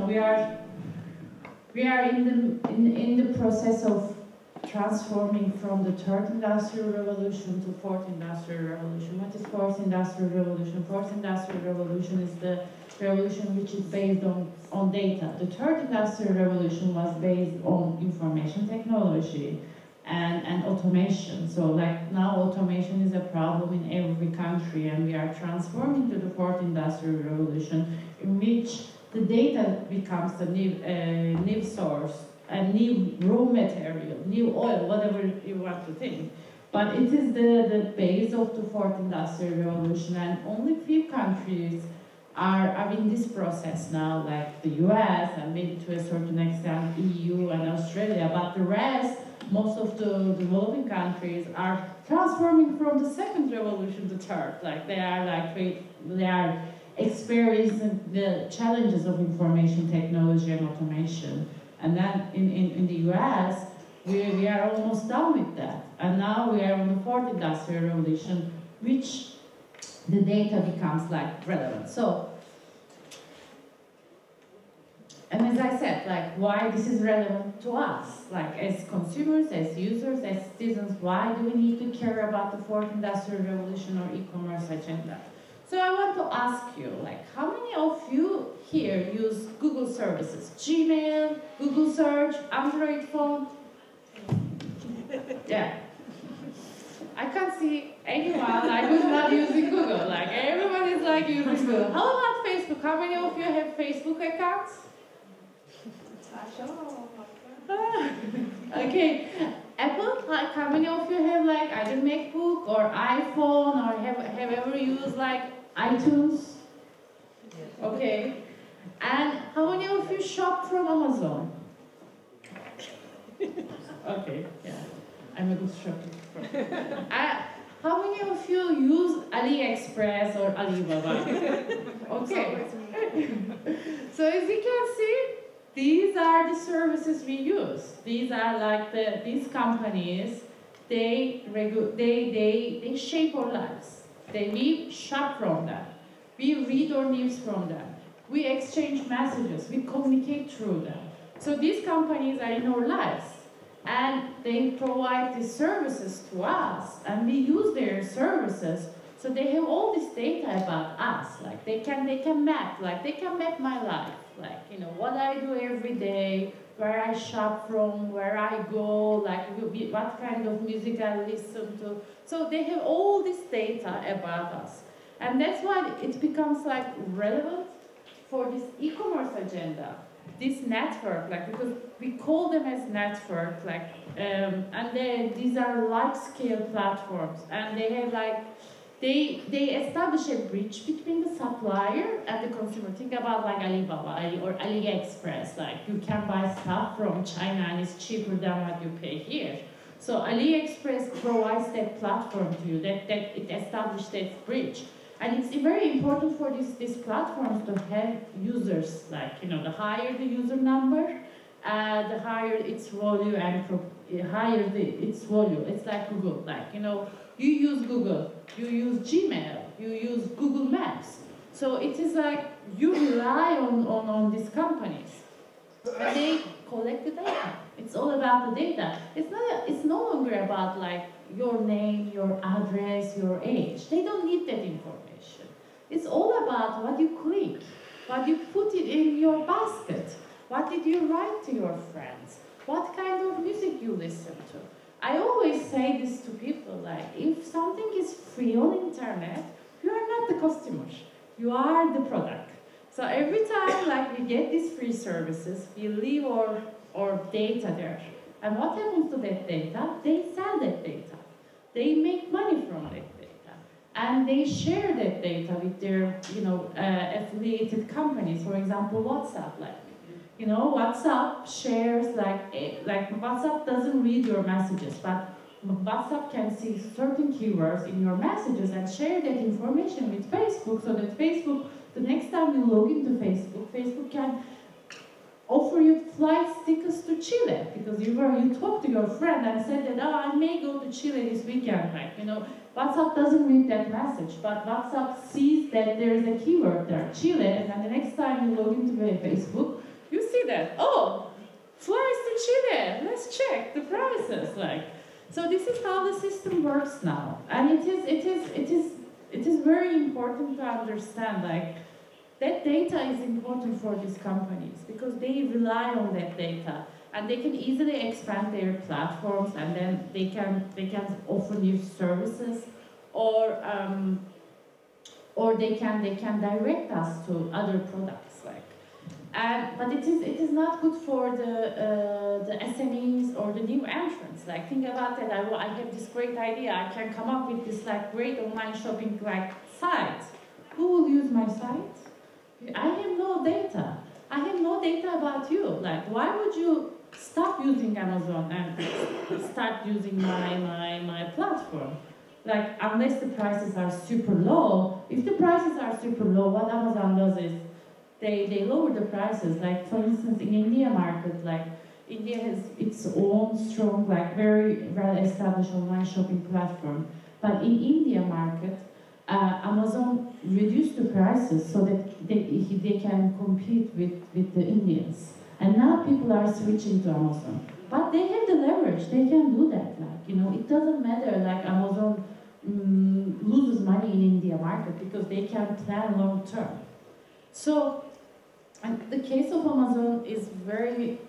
we are in the process of transforming from the third industrial revolution to fourth industrial revolution. What is fourth industrial revolution? Fourth industrial revolution is the revolution which is based on data. The third industrial revolution was based on information technology and automation. So like now automation is a problem in every country, and we are transforming to the fourth industrial revolution in which the data becomes the new source, a new raw material, new oil, whatever you want to think. But it is the base of the fourth industrial revolution, and only few countries are in this process now, like the US and maybe to a certain extent EU and Australia, but the rest, most of the developing countries are transforming from the second revolution to third. Like they are experiencing the challenges of information technology and automation. And then in the US, we are almost done with that. And now we are on the fourth industrial revolution, which the data becomes like relevant. So, and as I said, like why this is relevant to us, like as consumers, as users, as citizens, why do we need to care about the fourth industrial revolution or e-commerce agenda? So I want to ask you, like, how many of you here use Google services? Gmail, Google Search, Android phone? Yeah. I can't see anyone like who's not using Google. Like everyone is like using Google. How about Facebook? How many of you have Facebook accounts? Okay. Apple, like how many of you have like either MacBook or iPhone or have ever used like iTunes? Okay. And how many of you shop from Amazon? Okay, yeah. I'm a good shopper. How many of you use AliExpress or Alibaba? Okay. So as you can see, these are the services we use. These are like these companies. They shape our lives. We shop from them. We read our news from them. We exchange messages. We communicate through them. So these companies are in our lives, and they provide these services to us, and we use their services. So they have all this data about us. Like they can map. Like they can map my life. Like, you know, what I do every day, where I shop from, where I go, like what kind of music I listen to. So they have all this data about us. And that's why it becomes like relevant for this e-commerce agenda, this network, like, because we call them as network, like, and these are large-scale platforms, and they have like, they establish a bridge between the supplier and the consumer. Think about like Alibaba or AliExpress. Like you can buy stuff from China and it's cheaper than what you pay here. So AliExpress provides that platform to you, that it established that bridge. And it's very important for these platforms to have users. Like, you know, the higher the user number, the higher its volume and higher its volume. It's like Google. Like, you know, you use Google, you use Gmail, you use Google Maps. So it is like you rely on these companies. And they collect the data. It's all about the data. It's no longer about like your name, your address, your age. They don't need that information. It's all about what you click, what you put it in your basket, what did you write to your friends, what kind of music you listen to. I always say this to people, like, if something is free on internet, you are not the customer, you are the product. So every time, like, we get these free services, we leave our data there. And what happens to that data? They sell that data. They make money from that data. And they share that data with their, you know, affiliated companies. For example, WhatsApp, like, you know, WhatsApp shares, like WhatsApp doesn't read your messages, but WhatsApp can see certain keywords in your messages and share that information with Facebook, so that Facebook, the next time you log into Facebook, Facebook can offer you flight tickets to Chile, because you talked to your friend and said that, oh, I may go to Chile this weekend. Like, you know, WhatsApp doesn't read that message, but WhatsApp sees that there is a keyword there, Chile, and then the next time you log into Facebook, that. Oh, flies to Chile, let's check the prices. Like, so this is how the system works now. And it is very important to understand, like, that data is important for these companies because they rely on that data. And they can easily expand their platforms, and then they can offer new services, or they can direct us to other products, like. But it is not good for the SMEs or the new entrants. Like, think about that. I have this great idea. I can come up with this like great online shopping like site. Who will use my site? I have no data. I have no data about you. Like, why would you stop using Amazon and start using my platform? Like, unless the prices are super low. If the prices are super low, what Amazon does is they lower the prices. Like, for instance, in India market, like, India has its own strong, like, very well-established online shopping platform. But in India market, Amazon reduced the prices so that they can compete with the Indians. And now people are switching to Amazon. But they have the leverage, they can do that. Like, you know, it doesn't matter, like, Amazon loses money in India market because they can plan long term. So, and the case of Amazon is very,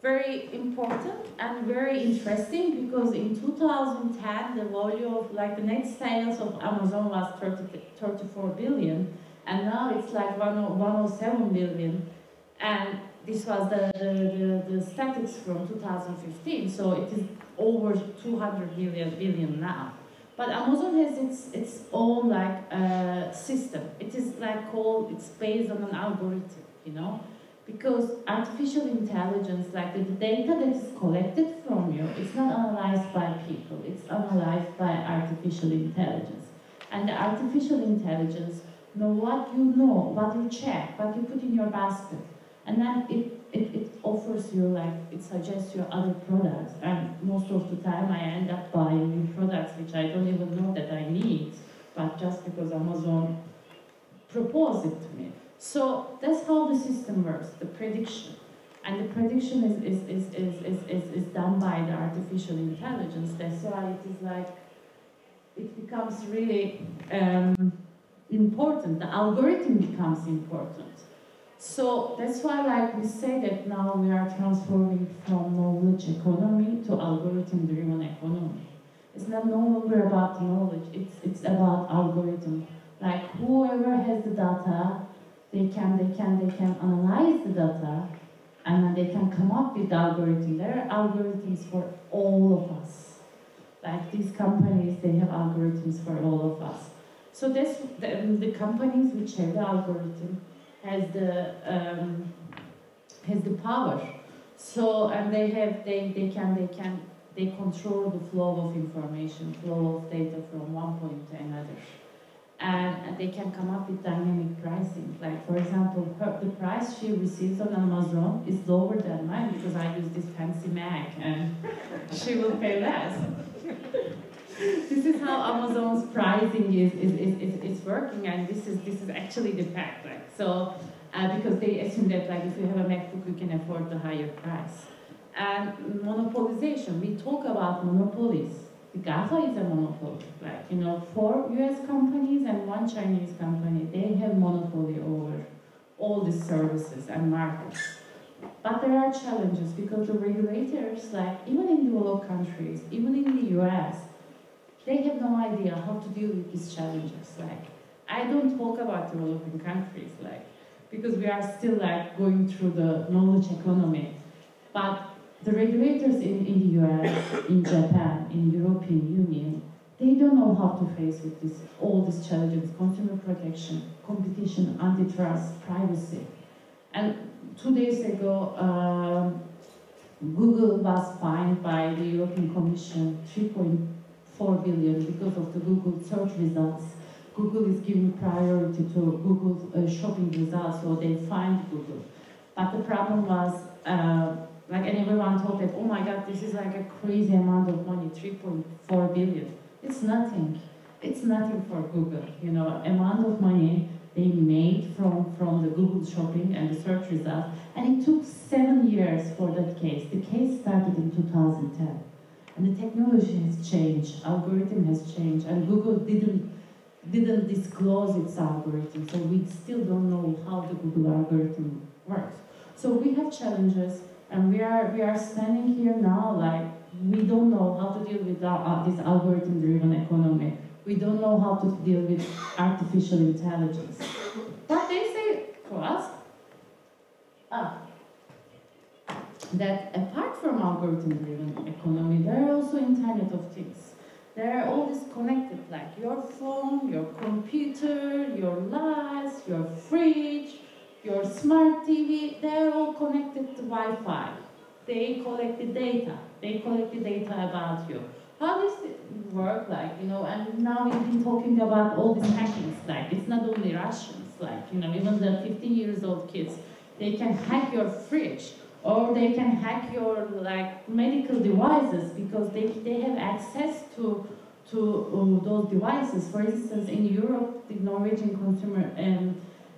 very important and very interesting because in 2010, the volume of, like, the net sales of Amazon was 34 billion, and now it's like 107 billion. And this was the statistics from 2015, so it is over 200 billion now. But Amazon has its own, like, system. It is like it's based on an algorithm, you know, because artificial intelligence, like the data that is collected from you, it's not analyzed by people. It's analyzed by artificial intelligence, and the artificial intelligence know what you check, what you put in your basket. And then it offers you, like, it suggests you other products. And most of the time I end up buying new products which I don't even know that I need, but just because Amazon proposed it to me. So that's how the system works, the prediction. And the prediction is done by the artificial intelligence. That's why it is like, it becomes really important. The algorithm becomes important. So that's why, like, we say that now we are transforming from knowledge economy to algorithm-driven economy. It's not no longer about knowledge, it's about algorithm. Like, whoever has the data, they can analyze the data, and then they can come up with the algorithm. There are algorithms for all of us. Like, these companies, they have algorithms for all of us. So that's the companies which have the algorithm has the power. So, and they control the flow of information, flow of data from one point to another. And they can come up with dynamic pricing. Like, for example, the price she receives on Amazon is lower than mine because I use this fancy Mac, and she will pay less. This is how Amazon's pricing is working, and this is actually the fact. Like, so, because they assume that, like, if you have a MacBook, you can afford the higher price. And monopolization, we talk about monopolies. The GAFA is a monopoly. Like, you know, 4 US companies and 1 Chinese company, they have monopoly over all the services and markets. But there are challenges because the regulators, like, even in developed countries, even in the US, they have no idea how to deal with these challenges. Like, I don't talk about developing countries, like, because we are still, like, going through the knowledge economy. But the regulators in the US, in Japan, in European Union, they don't know how to face with all these challenges: consumer protection, competition, antitrust, privacy. And 2 days ago, Google was fined by the European Commission 3.4 billion because of the Google search results. Google is giving priority to Google shopping results, so they fined Google. But the problem was, like, and everyone thought that, oh my God, this is like a crazy amount of money, 3.4 billion. It's nothing. It's nothing for Google, you know, amount of money they made from the Google shopping and the search results. And it took 7 years for that case. The case started in 2010. And the technology has changed, algorithm has changed, and Google didn't disclose its algorithm, so we still don't know how the Google algorithm works. So we have challenges, and we are standing here now like we don't know how to deal with this algorithm-driven economy. We don't know how to deal with artificial intelligence. But they say for us that apart from algorithm-driven economy, there are also Internet of Things. They are all this connected, like your phone, your computer, your lights, your fridge, your smart TV, they're all connected to Wi-Fi. They collect the data. They collect the data about you. How does it work, like, you know, and now we've been talking about all these hackings, like, it's not only Russians, like, you know, even the 15 years old kids, they can hack your fridge, or they can hack your, like, medical devices, because they have access to those devices. For instance, in Europe, the Norwegian Consumer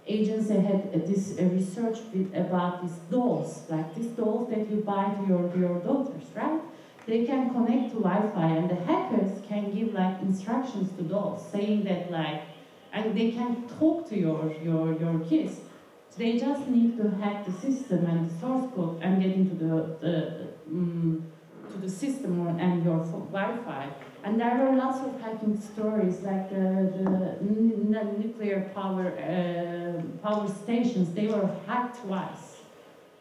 Agency had this research about these dolls, like these dolls that you buy to your daughters, right? They can connect to Wi-Fi, and the hackers can give like instructions to dolls, saying that like, and they can talk to your kids. They just need to hack the system and the source code and get into the system and your Wi-Fi. And there were lots of hacking stories, like the nuclear power stations. They were hacked twice.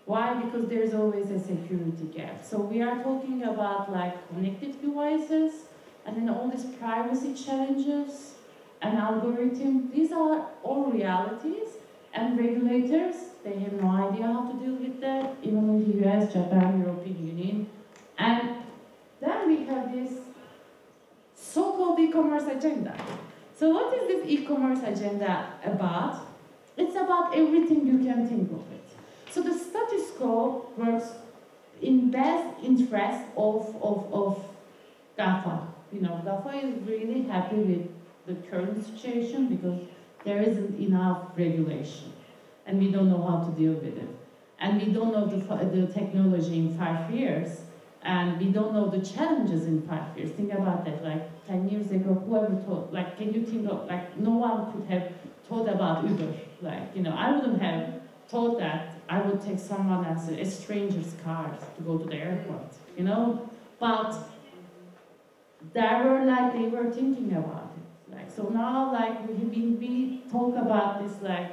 Why? Because there's always a security gap. So we are talking about like connected devices, and then all these privacy challenges and algorithms. These are all realities. And regulators, they have no idea how to deal with that, even in the US, Japan, European Union. And then we have this so-called e-commerce agenda. So what is this e-commerce agenda about? It's about everything you can think of it. So the status quo works in best interest of GAFA. You know, GAFA is really happy with the current situation because there isn't enough regulation, and we don't know how to deal with it. And we don't know the technology in 5 years, and we don't know the challenges in 5 years. Think about that, like 10 years ago, whoever thought, like, can you think of, like, no one could have thought about Uber. Like, you know, I wouldn't have thought that I would take someone else's, a stranger's car to go to the airport, you know? But they were thinking about it. Like, so now, like, we talk about this, like,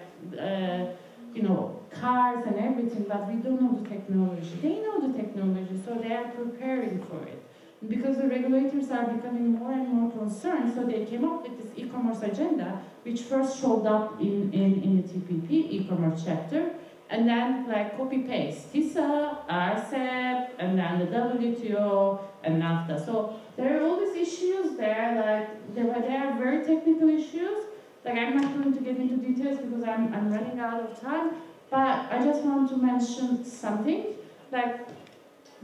you know, cars and everything, but we don't know the technology. They know the technology, so they are preparing for it. And because the regulators are becoming more and more concerned, so they came up with this e-commerce agenda, which first showed up in the TPP e-commerce chapter, and then, like, copy-paste. TISA, RCEP, and then the WTO, and NAFTA. So there are all these issues there, like, they are very technical issues. Like, I'm not going to get into details because I'm running out of time, but I just want to mention something. Like,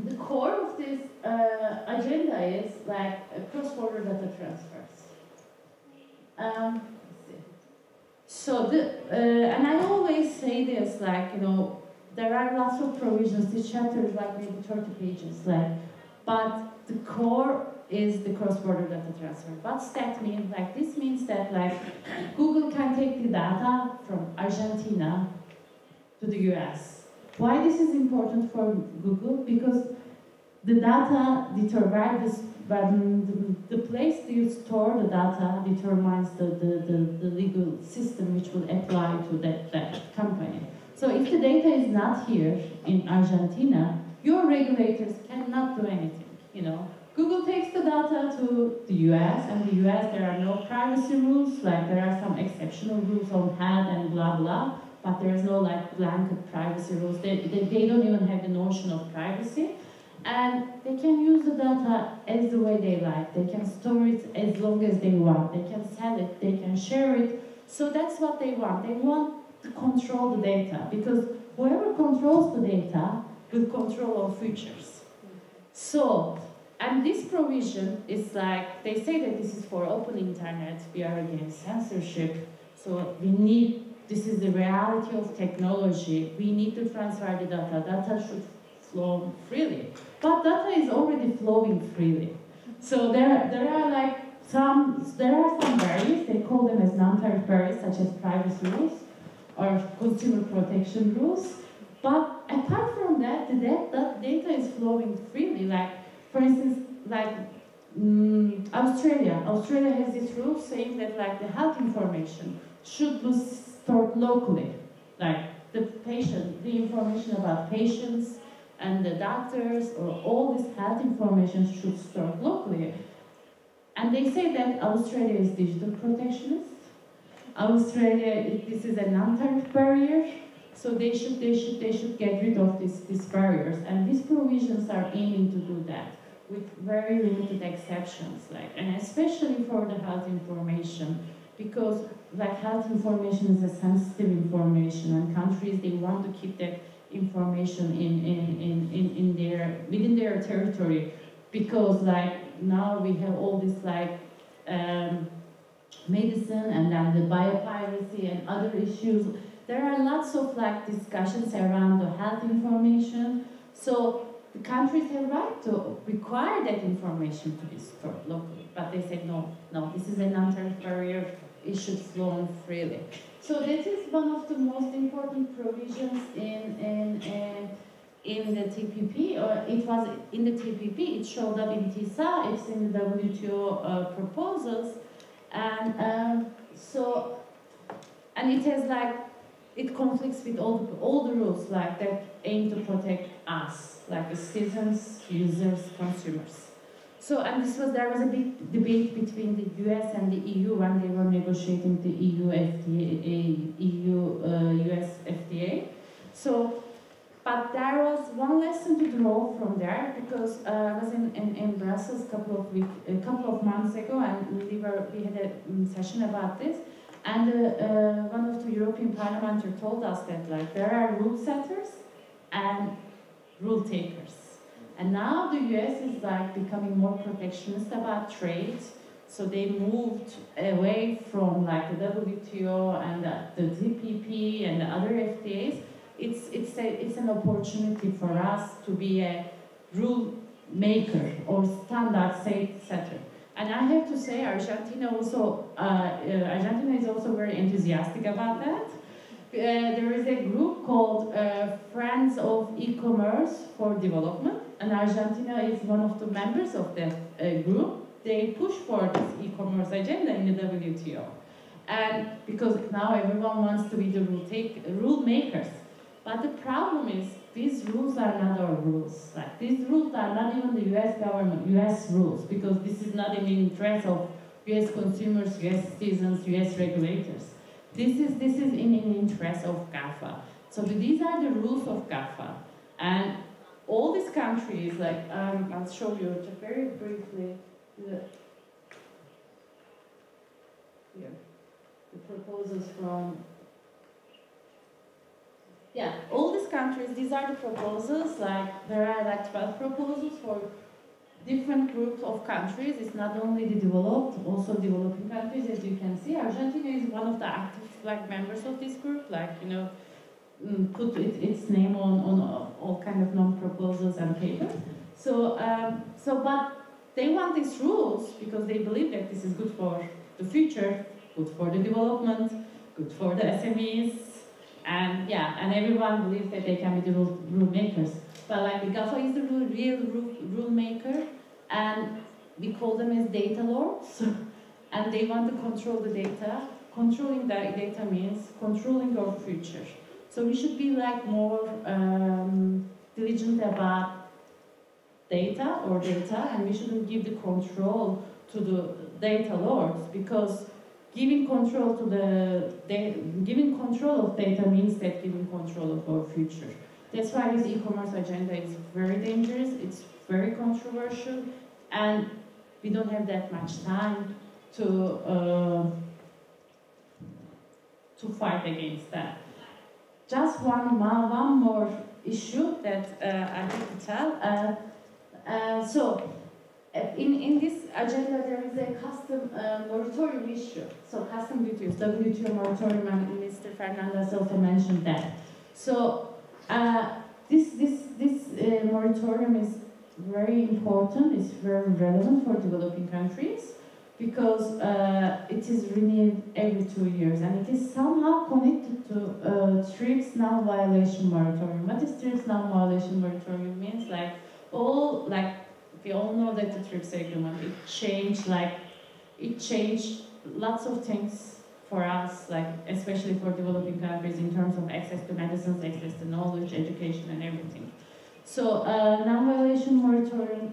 the core of this agenda is, like, cross-border data transfers. So, and I always say this, like, you know, there are lots of provisions. This chapter is like maybe 30 pages, like, but the core is the cross-border data transfer. What's that mean? Like, this means that, like, Google can take the data from Argentina to the US. Why this is important for Google? Because the data determines the place you store the data determines the legal system which will apply to that company. So if the data is not here in Argentina, your regulators cannot do anything, you know. Google takes the data to the US, and the US there are no privacy rules, like there are some exceptional rules on HAD and blah blah, but there is no like blanket privacy rules. They don't even have the notion of privacy. And they can use the data as the way they like. They can store it as long as they want. They can sell it, they can share it. So that's what they want. They want to control the data, because whoever controls the data will control our futures. So, and this provision is like, they say that this is for open internet, we are against censorship, so we need this is the reality of technology. We need to transfer the data. Data should flow freely. But data is already flowing freely. So there are some barriers. They call them as non-tariff barriers, such as privacy rules or consumer protection rules. But apart from that, the data is flowing freely. Like, for instance, Australia. Australia has this rule saying that the health information should be stored locally. Like the information about patients and the doctors, or all this health information should stored locally. And they say that Australia is digital protectionist. Australia, this is a non-tariff barrier, so they should get rid of these barriers. And these provisions are aiming to do that with very limited exceptions, and especially for the health information, because health information is a sensitive information, and countries, they want to keep that information within their territory, because now we have all this medicine and then the biopiracy and other issues. There are lots of discussions around the health information. So the countries have right to require that information to be stored locally, but they said no, this is a non-tariff barrier. It should flow freely. So this is one of the most important provisions in the TPP, or it was in the TPP. It showed up in TISA. It's in the WTO proposals, and it has it conflicts with all the rules that aim to protect us, the citizens, users, consumers. So, and there was a big debate between the US and the EU when they were negotiating the US FTA. So, but there was one lesson to draw from there, because I was in Brussels a couple of months ago, and we had a session about this. And one of the European parliamentarians told us that there are rule setters and rule takers. And now the US is becoming more protectionist about trade. So they moved away from the WTO and the TPP and the other FTAs. It's an opportunity for us to be a rule maker or standard setter. And I have to say, Argentina is also very enthusiastic about that. There is a group called Friends of E-Commerce for Development, and Argentina is one of the members of that group. They push for this e-commerce agenda in the WTO. And because now everyone wants to be the rule makers. But the problem is, these rules are not our rules. These rules are not even the US government, US rules, because this is not in the interest of US consumers, US citizens, US regulators. This is in the interest of GAFA. So these are the rules of GAFA. And all these countries, I'll show you just very briefly the proposals from. Yeah, all these countries, these are the proposals, there are 12 proposals for different groups of countries. It's not only the developed, also developing countries, as you can see. Argentina is one of the active members of this group, put its name on all kind of non-proposals and papers. But they want these rules because they believe that this is good for the future, good for the development, good for the SMEs. And everyone believes that they can be the rule makers. But the GAFA is the real rule maker, and we call them as data lords. And they want to control the data. Controlling the data means controlling our future. So we should be more diligent about data, and we shouldn't give the control to the data lords, because giving control of data means that giving control of our future. That's why this e-commerce agenda is very dangerous, it's very controversial, and we don't have that much time to fight against that. Just one more issue that I have to tell. in this agenda there is a custom moratorium issue. So custom duties, WTO moratorium, and Mr. Fernandez also mentioned that. So this moratorium is very important, it's very relevant for developing countries because it is renewed every 2 years and it is somehow connected to TRIPS non-violation moratorium. What is TRIPS non-violation moratorium means? We all know that the TRIPS agreement, it changed lots of things for us, especially for developing countries in terms of access to medicines, access to knowledge, education, and everything. So non-violation moratorium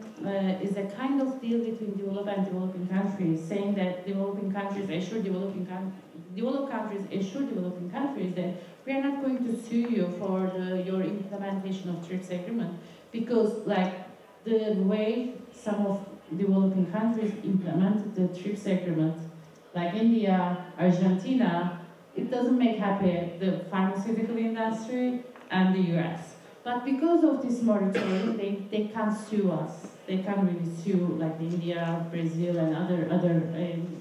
is a kind of deal between developed and developing countries, saying that developed countries assure developing countries that we are not going to sue you for your implementation of TRIPS agreement because the way some of developing countries implemented the TRIPS agreement, like India, Argentina, it doesn't make happy the pharmaceutical industry and the US. But because of this moratorium, they can't sue us. They can't really sue like India, Brazil, and other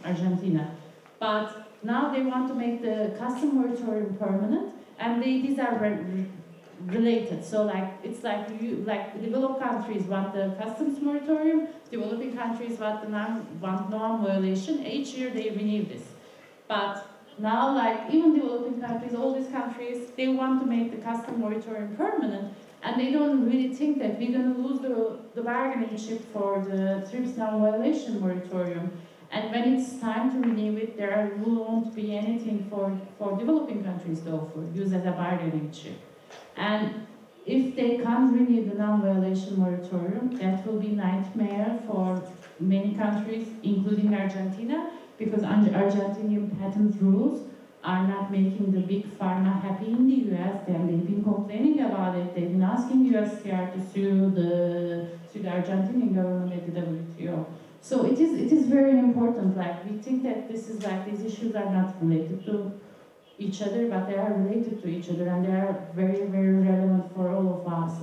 Argentina. But now they want to make the custom moratorium permanent, and these are related. So developed countries want the customs moratorium, developing countries want non-violation. Each year they renew this. But now even developing countries, all these countries, they want to make the custom moratorium permanent and they don't really think that we're going to lose the bargaining chip for the TRIPS non-violation moratorium. And when it's time to renew it, there won't be anything for developing countries to offer, use as a bargaining chip. And if they can't renew the non-violation moratorium, that will be a nightmare for many countries, including Argentina, because Argentinian patent rules are not making the big pharma happy in the US. Then they've been complaining about it. They've been asking USTR to sue the Argentinian government at the WTO. So it is very important. We think that this is these issues are not related to each other, but they are related to each other, and they are very, very relevant for all of us.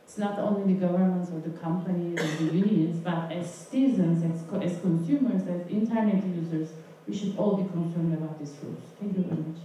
It's not only the governments or the companies or the unions, but as citizens, as consumers, as internet users, we should all be concerned about these rules. Thank you very much.